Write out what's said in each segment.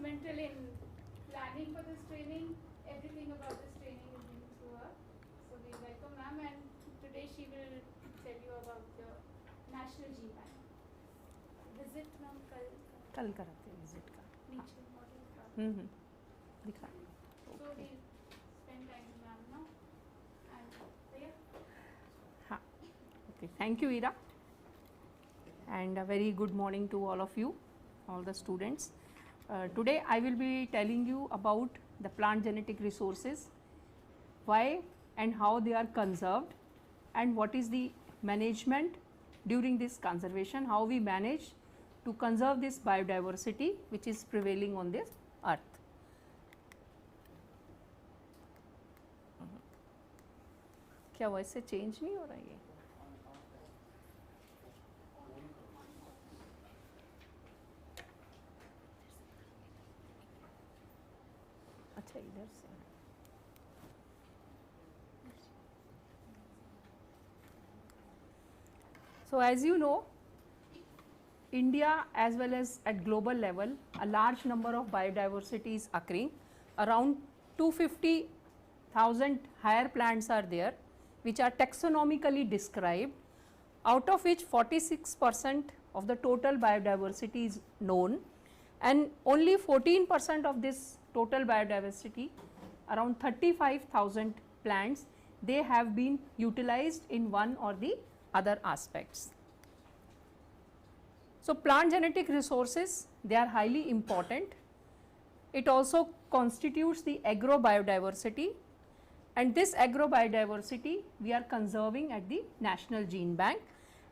instrumental in planning for this training. Everything about this training is being through her. So we welcome ma'am, and today she will tell you about the National Gene Bank. Visit ma'am कल कराते हैं visit का. नीचे model का. दिखा. So we spend time with ma'am now. And yeah. हाँ. Okay. Thank you, Ira. And a very good morning to all of you, all the students. Today I will be telling you about the plant genetic resources, why and how they are conserved, and what is the management during this conservation, how we manage to conserve this biodiversity which is prevailing on this earth. क्या वैसे change नहीं हो रहा है? अच्छा इधर से. So as you know, India as well as at global level, a large number of biodiversity is occurring. Around 250,000 higher plants are there which are taxonomically described, out of which 46% of the total biodiversity is known, and only 14% of this total biodiversity, around 35,000 plants, they have been utilized in one or the other aspects. So plant genetic resources, they are highly important. It also constitutes the agrobiodiversity, and this agrobiodiversity we are conserving at the National Gene Bank.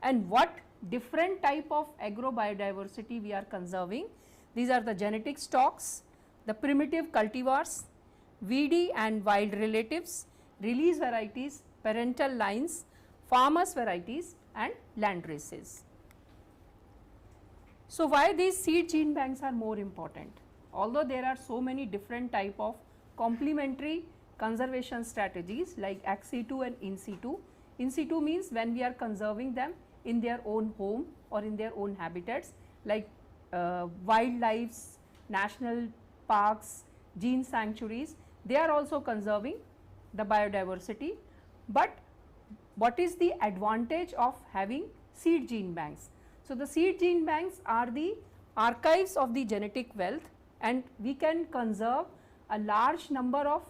And what different type of agrobiodiversity we are conserving? These are the genetic stocks, the primitive cultivars, weedy and wild relatives, release varieties, parental lines, farmers varieties and land races. So why these seed gene banks are more important? Although there are so many different type of complementary conservation strategies like ex situ and in situ. In situ means when we are conserving them in their own home or in their own habitats, like wildlife, national parks, gene sanctuaries, they are also conserving the biodiversity. But what is the advantage of having seed gene banks? So the seed gene banks are the archives of the genetic wealth, and we can conserve a large number of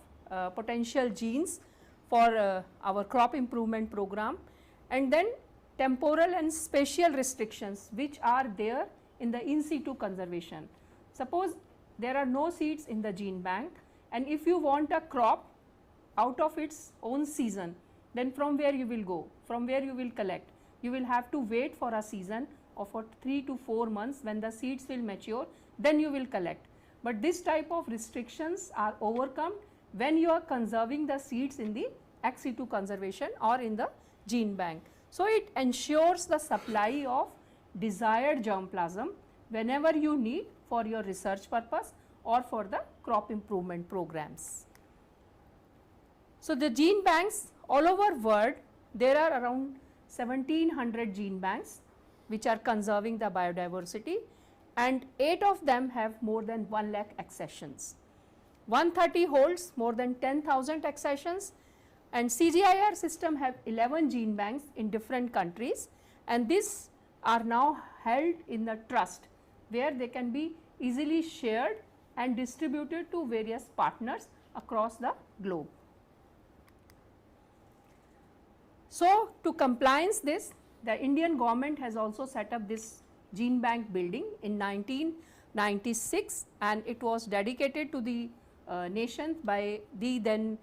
potential genes for our crop improvement program, and then temporal and spatial restrictions which are there in the in situ conservation. Suppose there are no seeds in the gene bank, and if you want a crop out of its own season, then from where you will go, from where you will collect? You will have to wait for a season of 3 to 4 months when the seeds will mature, then you will collect. But this type of restrictions are overcome when you are conserving the seeds in the ex situ conservation or in the gene bank. So it ensures the supply of desired germplasm whenever you need for your research purpose or for the crop improvement programs. So the gene banks all over world, there are around 1700 gene banks which are conserving the biodiversity, and 8 of them have more than 1 lakh accessions. 130 holds more than 10,000 accessions, and CGIAR system have 11 gene banks in different countries, and these are now held in the trust where they can be easily shared and distributed to various partners across the globe. So to compliance this, the Indian government has also set up this gene bank building in 1996, and it was dedicated to the nation by the then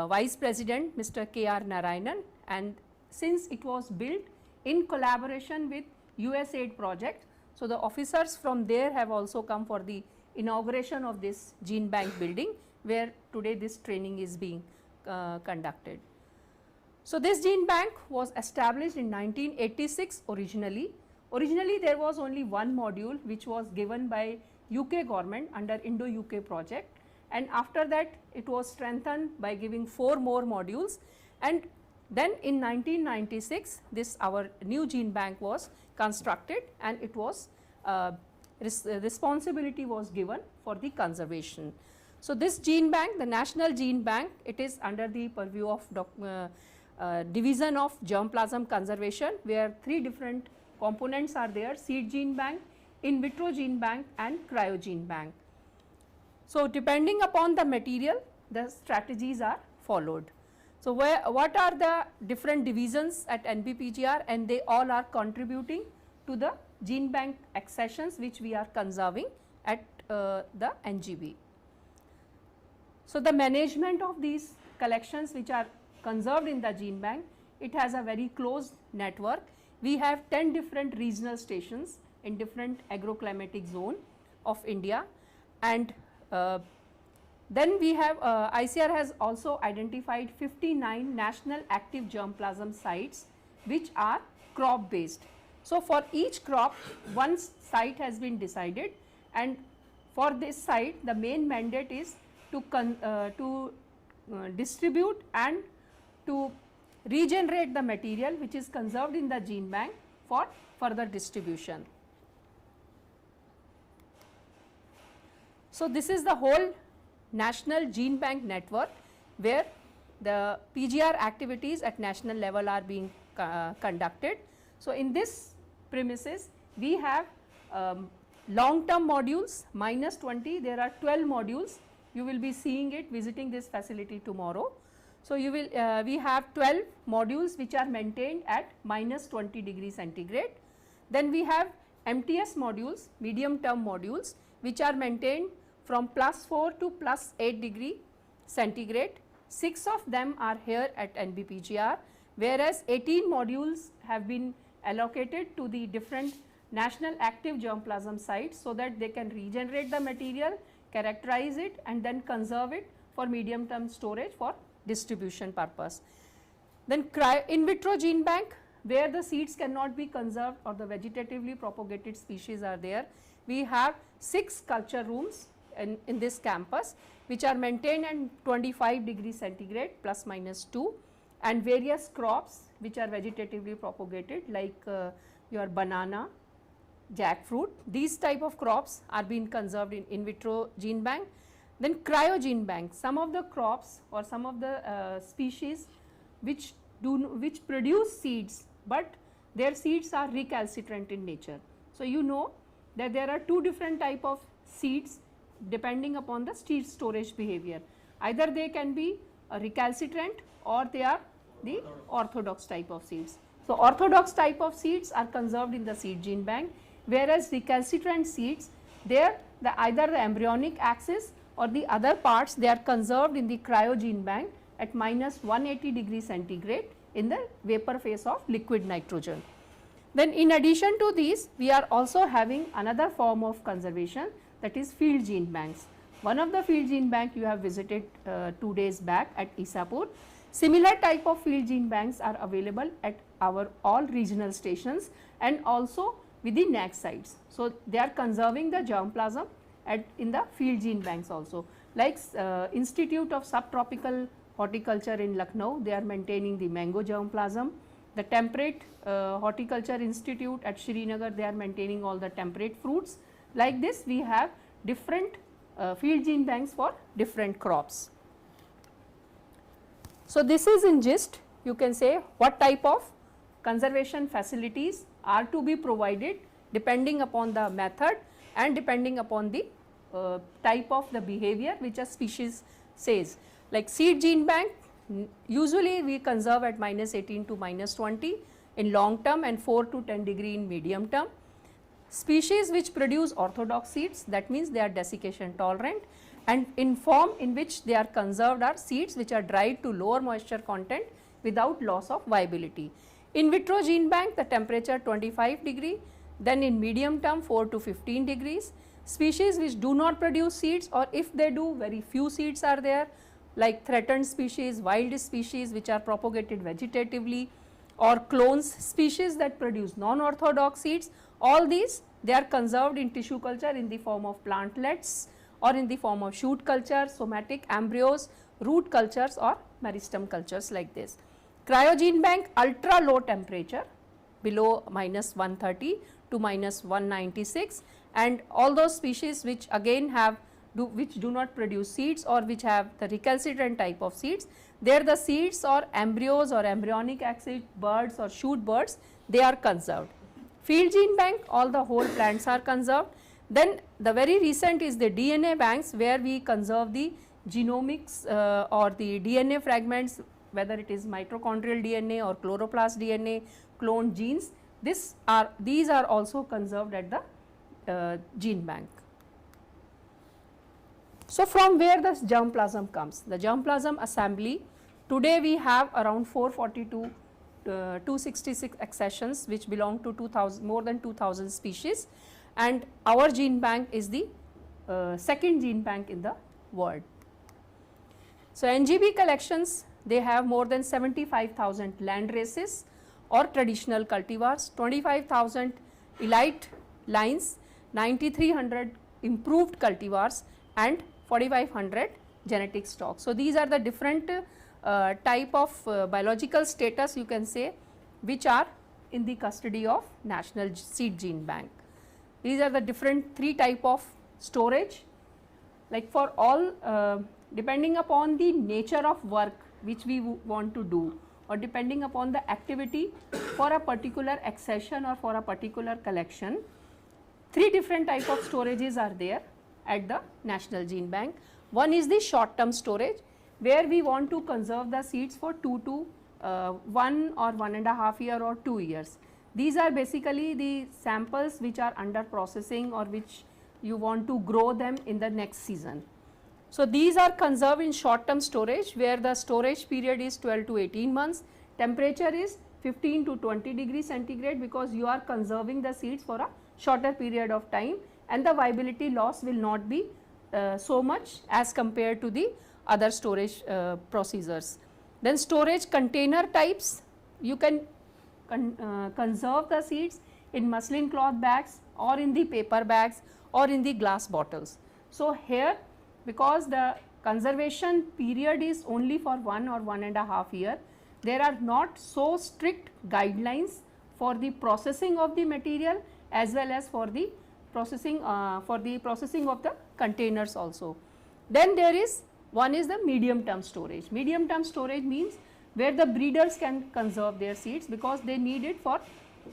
Vice President Mr. K.R. Narayanan, and since it was built in collaboration with USAID project, so the officers from there have also come for the inauguration of this gene bank building where today this training is being conducted. So this gene bank was established in 1986 originally. Originally there was only one module which was given by UK government under Indo-UK project, and after that it was strengthened by giving 4 more modules, and then in 1996 this our new gene bank was constructed, and it was responsibility was given for the conservation. So, this gene bank, the National Gene Bank, it is under the purview of Division of Germplasm Conservation, where 3 different components are there: seed gene bank, in vitro gene bank and cryo gene bank. So, depending upon the material, the strategies are followed. So, what are the different divisions at NBPGR, and they all are contributing to the gene bank accessions which we are conserving at the NGB. So, the management of these collections which are conserved in the gene bank, it has a very close network. We have 10 different regional stations in different agroclimatic zone of India, and then we have ICAR has also identified 59 national active germplasm sites which are crop based. So, for each crop one site has been decided, and for this site the main mandate is to distribute and to regenerate the material which is conserved in the gene bank for further distribution. So, this is the whole national gene bank network where the PGR activities at national level are being conducted. So, in this premises we have long term modules -20, there are 12 modules, you will be seeing it visiting this facility tomorrow. So, you will we have 12 modules which are maintained at -20 degree centigrade. Then we have MTS modules, medium term modules, which are maintained from +4 to +8 degree centigrade. 6 of them are here at NBPGR, whereas 18 modules have been allocated to the different national active germplasm sites, so that they can regenerate the material, characterize it and then conserve it for medium term storage for distribution purpose. Then in vitro gene bank, where the seeds cannot be conserved or the vegetatively propagated species are there, we have 6 culture rooms in this campus which are maintained at 25 degree centigrade ±2, and various crops which are vegetatively propagated like your banana, jackfruit, these type of crops are being conserved in vitro gene bank. Then cryo gene bank, some of the crops or some of the species which produce seeds, but their seeds are recalcitrant in nature. So, you know that there are 2 different type of seeds depending upon the seed storage behavior. Either they can be recalcitrant or they are the orthodox type of seeds. So, orthodox type of seeds are conserved in the seed gene bank, whereas recalcitrant seeds, there either the embryonic axis or the other parts, they are conserved in the cryo gene bank at -180 degree centigrade in the vapor phase of liquid nitrogen. Then in addition to these, we are also having another form of conservation, that is field gene banks. One of the field gene bank you have visited 2 days back at Isapur. Similar type of field gene banks are available at our all regional stations and also with the NAC sites. So, they are conserving the germplasm in the field gene banks also, like Institute of Subtropical Horticulture in Lucknow, they are maintaining the mango germplasm. The Temperate Horticulture Institute at Srinagar, they are maintaining all the temperate fruits. Like this, we have different field gene banks for different crops. So, this is in gist, you can say what type of conservation facilities are to be provided depending upon the method and depending upon the type of the behavior which a species says. Like seed gene bank, usually we conserve at -18 to -20 in long term and 4 to 10 degree in medium term. Species which produce orthodox seeds, that means they are desiccation tolerant, and in form in which they are conserved are seeds which are dried to lower moisture content without loss of viability. In vitro gene bank, the temperature 25 degree, then in medium term 4 to 15 degrees. Species which do not produce seeds, or if they do, very few seeds are there, like threatened species, wild species which are propagated vegetatively, or clones species that produce non-orthodox seeds. All these, they are conserved in tissue culture in the form of plantlets or in the form of shoot culture, somatic embryos, root cultures or meristem cultures like this. Cryo gene bank, ultra low temperature, below -130 to -196, and all those species which again have which do not produce seeds or which have the recalcitrant type of seeds, there the seeds or embryos or embryonic axis birds or shoot birds, they are conserved. Field gene bank, all the whole plants are conserved. Then the very recent is the DNA banks, where we conserve the genomics or the DNA fragments, whether it is mitochondrial DNA or chloroplast DNA, cloned genes. These are also conserved at the gene bank. So, from where the germplasm comes? The germplasm assembly, today we have around 442 266 accessions which belong to 2000, more than 2000 species, and our gene bank is the second gene bank in the world. So, NGB collections, they have more than 75,000 land races or traditional cultivars, 25,000 elite lines, 9,300 improved cultivars and 4,500 genetic stocks. So, these are the different type of biological status, you can say, which are in the custody of National Seed Gene Bank. These are the different 3 type of storage, like for all depending upon the nature of work which we want to do, or depending upon the activity for a particular accession or for a particular collection, 3 different type of storages are there at the National Gene Bank. One is the short term storage, where we want to conserve the seeds for 2 to 1 or 1.5 year or 2 years. These are basically the samples which are under processing or which you want to grow them in the next season. So, these are conserved in short term storage, where the storage period is 12 to 18 months, temperature is 15 to 20 degrees centigrade, because you are conserving the seeds for a shorter period of time and the viability loss will not be so much as compared to the other storage procedures. Then storage container types, you can conserve the seeds in muslin cloth bags or in the paper bags or in the glass bottles. So, here, because the conservation period is only for 1 or 1.5 year, there are not so strict guidelines for the processing of the material as well as for the processing of the containers also. Then there is one is the medium term storage. Medium term storage means where the breeders can conserve their seeds, because they need it for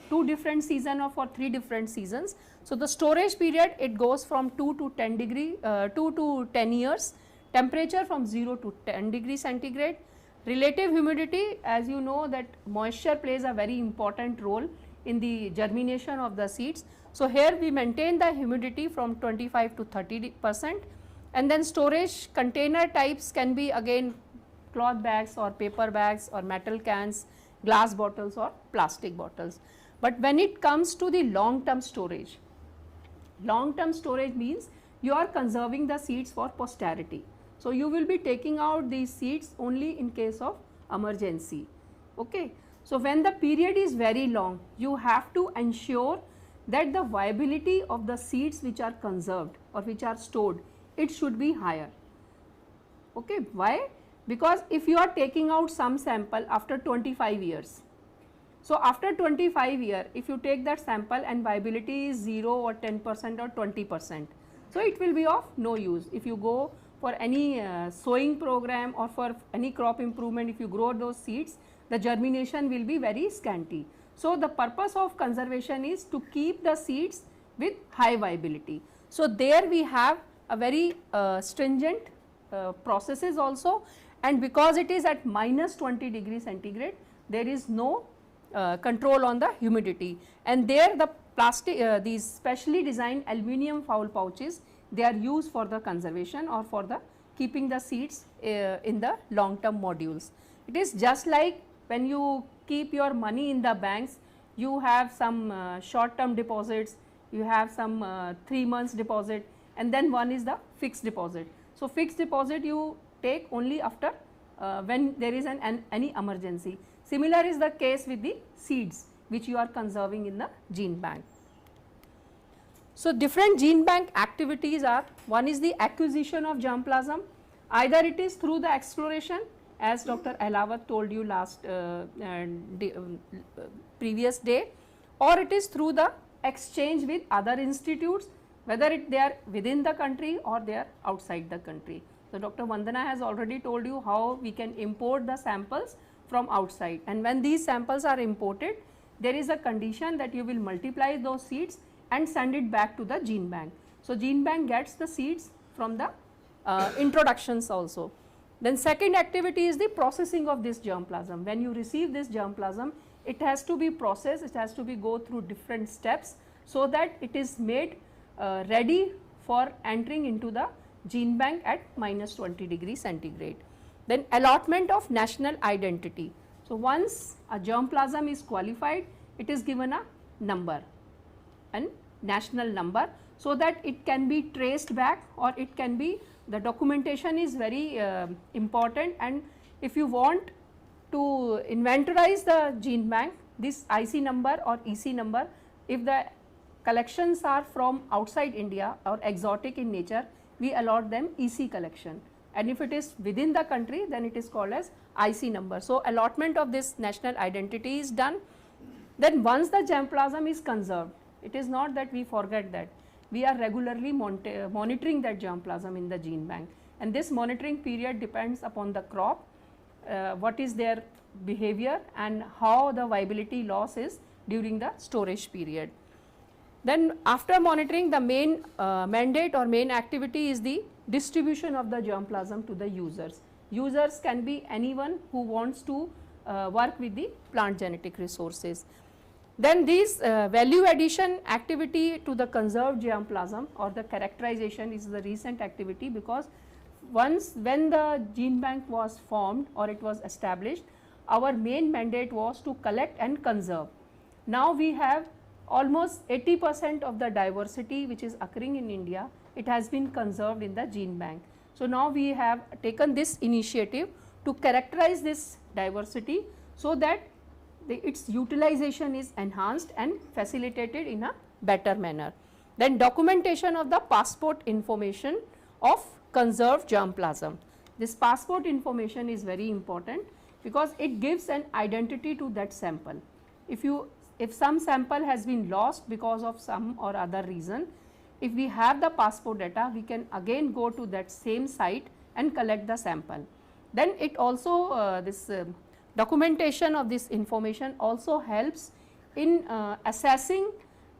2 different seasons or for 3 different seasons. So, the storage period, it goes from 2 to 10 years, temperature from 0 to 10 degrees centigrade, relative humidity, as you know that moisture plays a very important role in the germination of the seeds. So, here we maintain the humidity from 25 to 30%, and then storage container types can be again cloth bags or paper bags or metal cans, glass bottles or plastic bottles. But when it comes to the long term storage means you are conserving the seeds for posterity. So, you will be taking out these seeds only in case of emergency. Okay. So, when the period is very long, you have to ensure that the viability of the seeds which are conserved or which are stored, it should be higher. Okay. Why? Because if you are taking out some sample after 25 years, so after 25 years, if you take that sample and viability is 0 or 10% or 20%, so it will be of no use. If you go for any sowing program or for any crop improvement, if you grow those seeds, the germination will be very scanty. So, the purpose of conservation is to keep the seeds with high viability. So, there we have a very stringent processes also, and because it is at -20 degrees centigrade, there is no control on the humidity, and there the plastic these specially designed aluminum foul pouches, they are used for the conservation or for the keeping the seeds in the long term modules. It is just like when you keep your money in the banks, you have some short term deposits, you have some 3 months deposit, and then one is the fixed deposit. So, fixed deposit you take only after when there is any emergency. Similar is the case with the seeds which you are conserving in the gene bank. So, different gene bank activities are, one is the acquisition of germplasm, either it is through the exploration, as Dr. Ahlawat told you last previous day, or it is through the exchange with other institutes, whether they are within the country or they are outside the country. So, Dr. Vandana has already told you how we can import the samples from outside, and when these samples are imported, there is a condition that you will multiply those seeds and send it back to the gene bank. So, gene bank gets the seeds from the introductions also. Then second activity is the processing of this germplasm. When you receive this germplasm, it has to be processed, it has to be go through different steps so that it is made ready for entering into the gene bank at -20 degrees centigrade. Then allotment of national identity. So, once a germplasm is qualified, it is given a number and national number, so that it can be traced back, or it can be, the documentation is very important, and if you want to inventorize the gene bank, this IC number or EC number, if the collections are from outside India or exotic in nature, we allot them EC collection, and if it is within the country, then it is called as IC number. So, allotment of this national identity is done. Then once the germplasm is conserved, it is not that we forget that, we are regularly monitoring that germplasm in the gene bank, and this monitoring period depends upon the crop, what is their behavior and how the viability loss is during the storage period. Then after monitoring, the main mandate or main activity is the distribution of the germplasm to the users. Users can be anyone who wants to work with the plant genetic resources. Then this value addition activity to the conserved germplasm or the characterization is the recent activity, because when the gene bank was formed or it was established, our main mandate was to collect and conserve. Now we have almost 80% of the diversity which is occurring in India, it has been conserved in the gene bank. So, now we have taken this initiative to characterize this diversity so that its utilization is enhanced and facilitated in a better manner. Then documentation of the passport information of conserved germplasm. This passport information is very important because it gives an identity to that sample. If some sample has been lost because of some or other reason, if we have the passport data, we can again go to that same site and collect the sample. Then it also documentation of this information also helps in assessing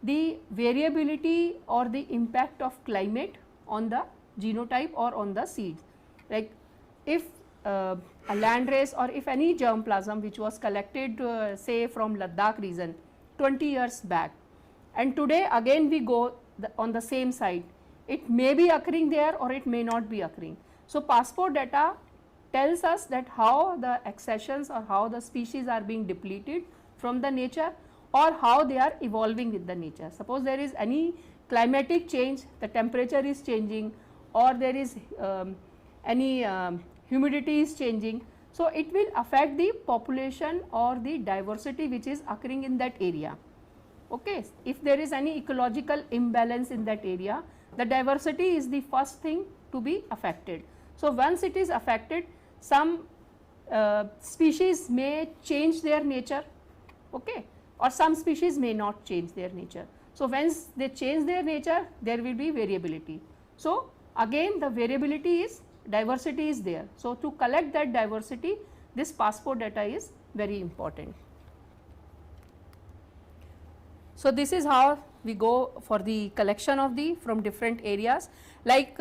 the variability or the impact of climate on the genotype or on the seeds. Like if a landrace or if any germplasm which was collected say from Ladakh region 20 years back, and today again we go on the same site, it may be occurring there or it may not be occurring. So, passport data tells us that how the accessions or how the species are being depleted from the nature or how they are evolving with the nature. Suppose there is any climatic change, the temperature is changing or there is any humidity is changing. So, it will affect the population or the diversity which is occurring in that area. Okay. If there is any ecological imbalance in that area, the diversity is the first thing to be affected. So, once it is affected, some species may change their nature, okay, or some species may not change their nature. So, once they change their nature, there will be variability. So, again the variability is, diversity is there. So, to collect that diversity, this passport data is very important. So, this is how we go for the collection of the from different areas. Like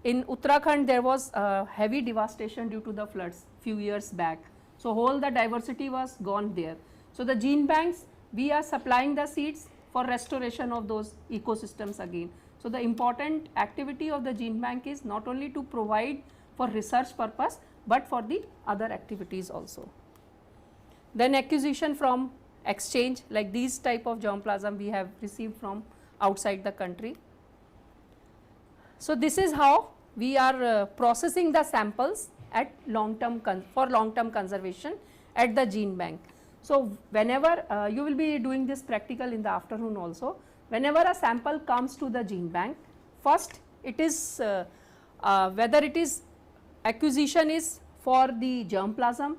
in Uttarakhand, there was heavy devastation due to the floods few years back. So, whole the diversity was gone there. So, the gene banks, we are supplying the seeds for restoration of those ecosystems again. So, the important activity of the gene bank is not only to provide for research purpose, but for the other activities also. Then acquisition from exchange, like these type of germplasm we have received from outside the country. So, this is how we are processing the samples at for long term conservation at the gene bank. So, whenever you will be doing this practical in the afternoon also, whenever a sample comes to the gene bank, first it is whether it is acquisition is for the germplasm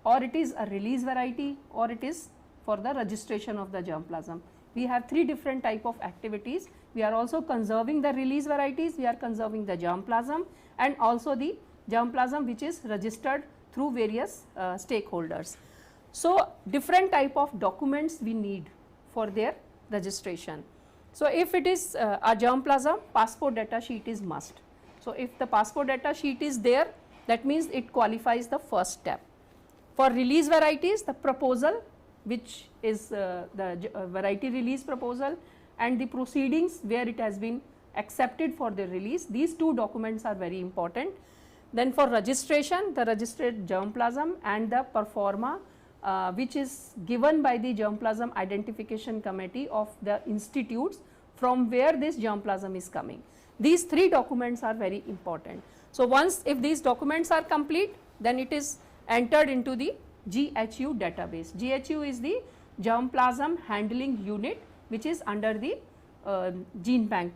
or it is a release variety or it is for the registration of the germplasm. We have 3 different type of activities. We are also conserving the release varieties, we are conserving the germplasm, and also the germplasm which is registered through various stakeholders. So, different type of documents we need for their registration. So, if it is a germplasm, passport data sheet is must. So, if the passport data sheet is there, that means it qualifies the first step. For release varieties, the proposal, which is the variety release proposal, and the proceedings where it has been accepted for the release, these 2 documents are very important. Then for registration, the registered germplasm and the performa which is given by the germplasm identification committee of the institutes from where this germplasm is coming. These 3 documents are very important. So, once if these documents are complete, then it is entered into the GHU database. GHU is the germplasm handling unit, which is under the gene bank,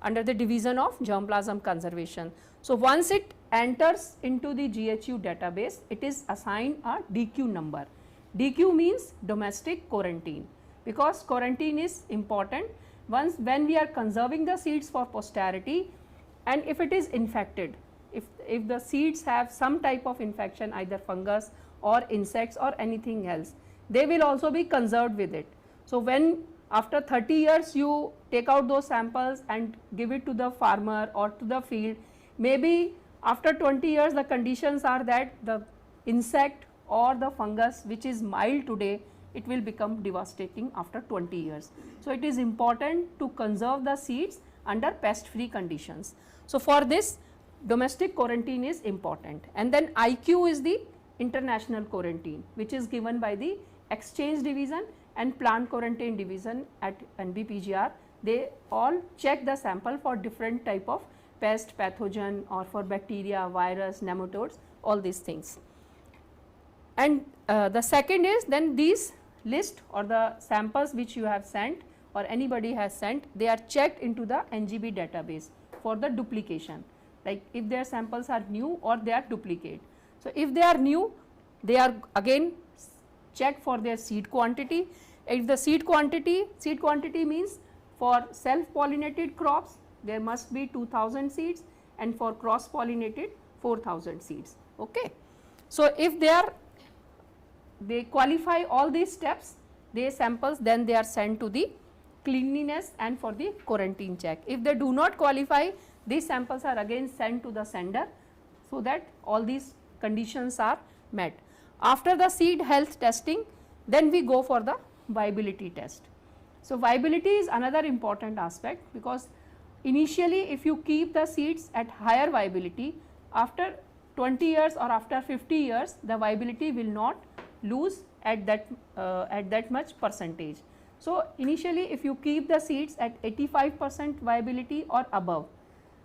under the division of germplasm conservation. So, once it enters into the GHU database, it is assigned a DQ number. DQ means domestic quarantine, because quarantine is important. Once when we are conserving the seeds for posterity, and if it is infected, if the seeds have some type of infection, either fungus or insects or anything else, they will also be conserved with it. So, when after 30 years you take out those samples and give it to the farmer or to the field, maybe after 20 years the conditions are that the insect or the fungus which is mild today, it will become devastating after 20 years. So, it is important to conserve the seeds under pest free conditions. So, for this domestic quarantine is important, and then IQ is the international quarantine, which is given by the exchange division and plant quarantine division at NBPGR. They all check the sample for different type of pest, pathogen, or for bacteria, virus, nematodes, all these things. And the second is, then these list or the samples which you have sent or anybody has sent, they are checked into the NGB database for the duplication, like if their samples are new or they are duplicate. So, if they are new, they are again checked for their seed quantity. If the seed quantity means for self pollinated crops there must be 2000 seeds, and for cross pollinated 4000 seeds. Okay. So, if they qualify all these steps, they samples, then they are sent to the cleanliness and for the quarantine check. If they do not qualify, these samples are again sent to the sender, so that all these conditions are met. After the seed health testing, then we go for the viability test. So, viability is another important aspect, because initially if you keep the seeds at higher viability, after 20 years or after 50 years, the viability will not lose at that much percentage. So, initially if you keep the seeds at 85% viability or above,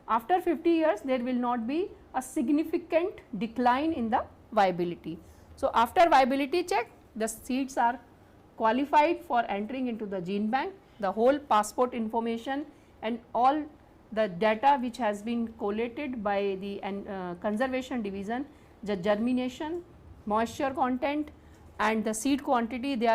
after 50 years there will not be a significant decline in the viability. So, after viability check, the seeds are qualified for entering into the gene bank. The whole passport information and all the data which has been collated by the conservation division, the germination, moisture content and the seed quantity, they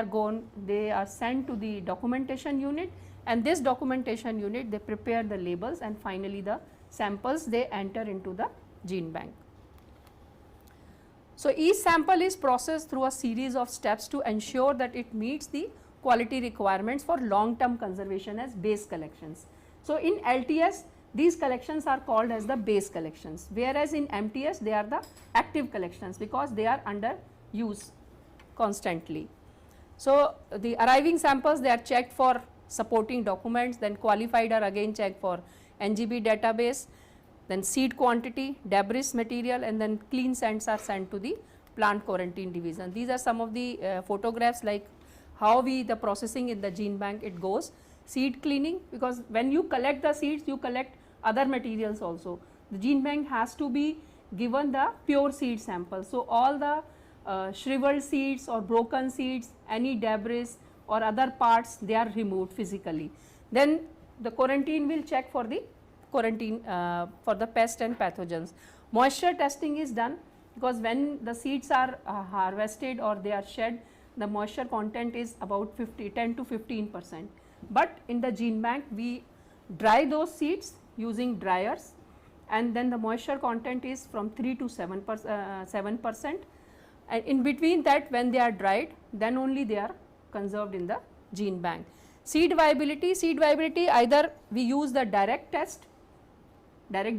are sent to the documentation unit, and this documentation unit, they prepare the labels, and finally the samples they enter into the gene bank. So, each sample is processed through a series of steps to ensure that it meets the quality requirements for long term conservation as base collections. So, in LTS these collections are called as the base collections, whereas in MTS they are the active collections, because they are under use constantly. So, the arriving samples, they are checked for supporting documents, then qualified are again checked for NGB database, then seed quantity, debris material, and then clean sands are sent to the plant quarantine division. These are some of the photographs, like how the processing in the gene bank it goes. Seed cleaning, because when you collect the seeds, you collect other materials also. The gene bank has to be given the pure seed sample. So, all the shriveled seeds or broken seeds, any debris or other parts, they are removed physically. Then the quarantine will check for the quarantine for the pest and pathogens. Moisture testing is done, because when the seeds are harvested or they are shed, the moisture content is about 10 to 15%. But in the gene bank we dry those seeds using dryers, and then the moisture content is from 3 to 7%, and in between that when they are dried, then only they are conserved in the gene bank. Seed viability, either we use the direct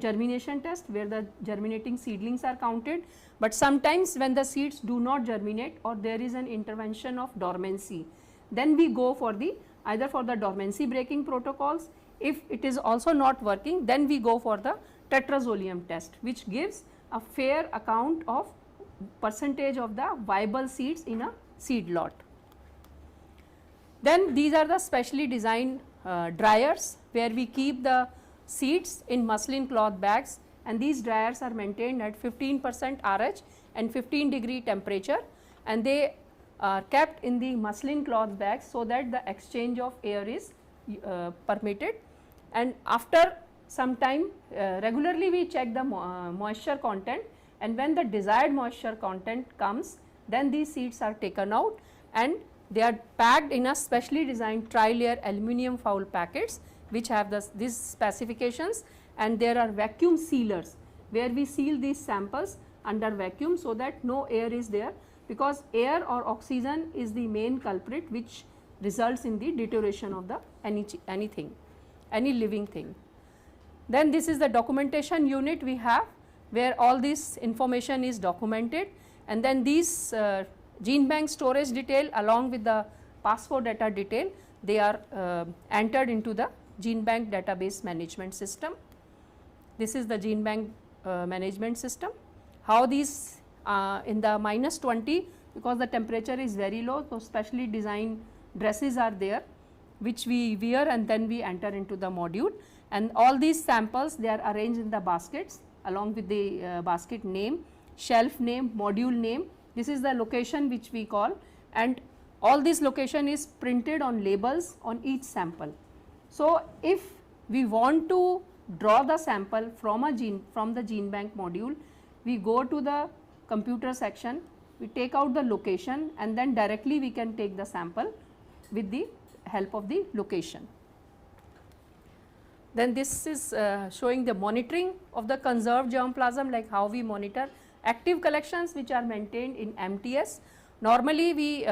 germination test where the germinating seedlings are counted, but sometimes when the seeds do not germinate or there is an intervention of dormancy, then we go for the either for the dormancy breaking protocols. If it is also not working, then we go for the tetrazolium test, which gives a fair account of percentage of the viable seeds in a seed lot. Then these are the specially designed dryers where we keep the seeds in muslin cloth bags, and these dryers are maintained at 15% RH and 15° temperature, and they are kept in the muslin cloth bags so that the exchange of air is permitted. And after some time regularly we check the moisture content, and when the desired moisture content comes, then these seeds are taken out and they are packed in a specially designed tri-layer aluminum foil packets which have these specifications, and there are vacuum sealers where we seal these samples under vacuum so that no air is there, because air or oxygen is the main culprit which results in the deterioration of the any living thing. Then this is the documentation unit we have where all this information is documented, and then these gene bank storage detail along with the passport data detail, they are entered into the gene bank database management system. This is the gene bank management system. How these in the -20, because the temperature is very low, so specially designed dresses are there which we wear and then we enter into the module, and all these samples they are arranged in the baskets along with the basket name, shelf name, module name. This is the location which we call, and all this location is printed on labels on each sample. So if we want to draw the sample from the gene bank module, we go to the computer section, we take out the location, and then directly we can take the sample with the help of the location. Then this is showing the monitoring of the conserved germplasm, like how we monitor active collections which are maintained in MTS. Normally we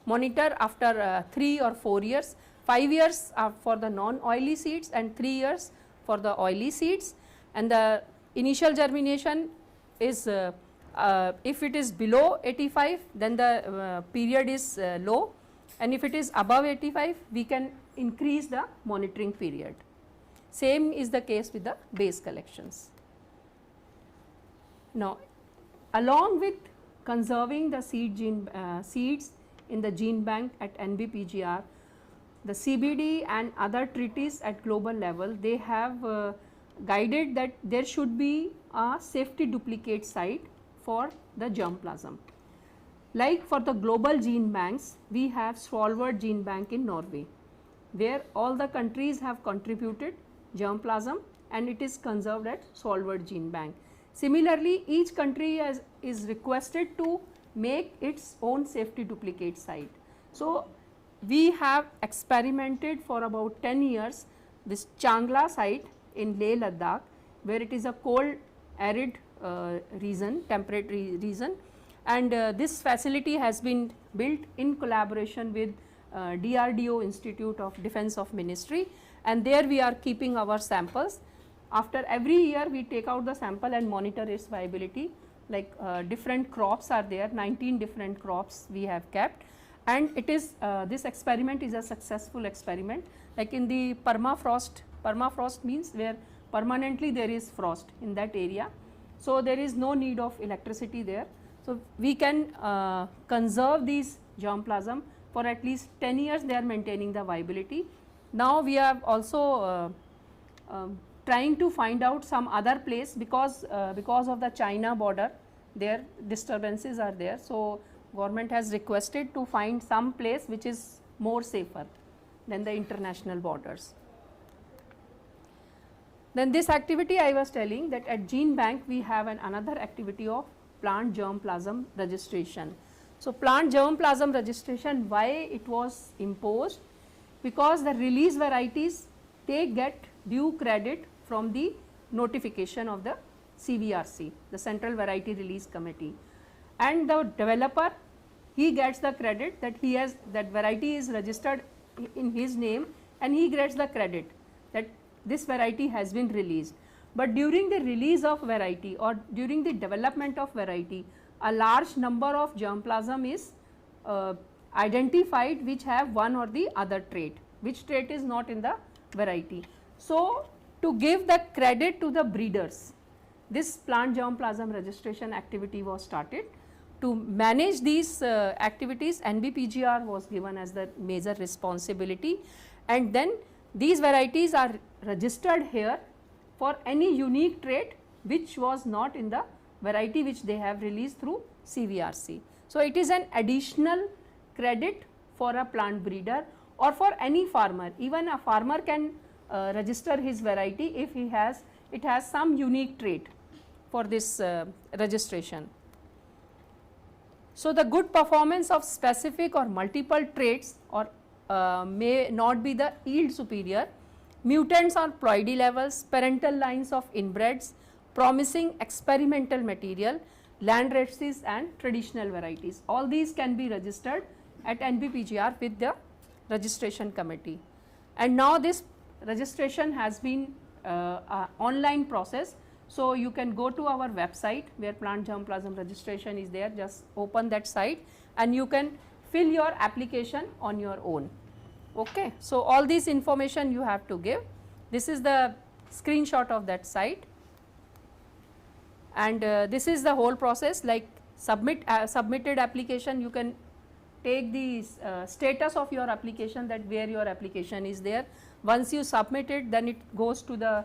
monitor after 3 or 4 years, 5 years for the non-oily seeds and 3 years for the oily seeds, and the initial germination is if it is below 85 then the period is low, and if it is above 85 we can increase the monitoring period. Same is the case with the base collections. Now along with conserving the seeds in the gene bank at NBPGR, the CBD and other treaties at global level, they have guided that there should be a safety duplicate site for the germplasm. Like for the global gene banks, we have Svalbard gene bank in Norway, where all the countries have contributed germplasm and it is conserved at Svalbard gene bank. Similarly, each country is requested to make its own safety duplicate site. So we have experimented for about 10 years this Changla site in Leh Ladakh, where it is a cold arid region, temperate region, and this facility has been built in collaboration with DRDO Institute of Defence of Ministry, and there we are keeping our samples. After every year we take out the sample and monitor its viability, like different crops are there, 19 different crops we have kept, and it is this experiment is a successful experiment. Like in the permafrost means where permanently there is frost in that area, so there is no need of electricity there. So we can conserve these germplasm for at least 10 years, they are maintaining the viability. Now we are also trying to find out some other place, because of the China border their disturbances are there. So government has requested to find some place which is more safer than the international borders. Then this activity I was telling that at gene bank we have another activity of plant germplasm registration. So, plant germplasm registration, why it was imposed? Because the release varieties, they get due credit from the notification of the CVRC, the Central Variety Release Committee, and the developer, he gets the credit that he has, that variety is registered in his name, and he gets the credit that this variety has been released. But during the release of variety or during the development of variety, a large number of germplasm is identified which have one or the other trait, which trait is not in the variety. So, to give the credit to the breeders, this plant germplasm registration activity was started. To manage these activities, NBPGR was given as the major responsibility, and then these varieties are registered here for any unique trait which was not in the variety which they have released through CVRC. So, it is an additional credit for a plant breeder or for any farmer. Even a farmer can register his variety if he has, it has some unique trait for this registration. So, the good performance of specific or multiple traits or may not be the yield superior, mutants or ploidy levels, parental lines of inbreds, promising experimental material, land races and traditional varieties. All these can be registered at NBPGR with the registration committee. And now this registration has been online process. So, you can go to our website where plant germplasm registration is there, just open that site and you can fill your application on your own. Okay. So, all this information you have to give. This is the screenshot of that site, and this is the whole process, like submitted application. You can take the status of your application, that where your application is there. Once you submit it, then it goes to the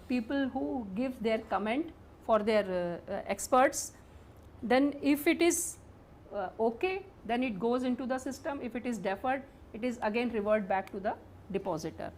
people who give their comment for their experts. Then if it is okay, then it goes into the system. If it is deferred, it is again revert back to the depositor.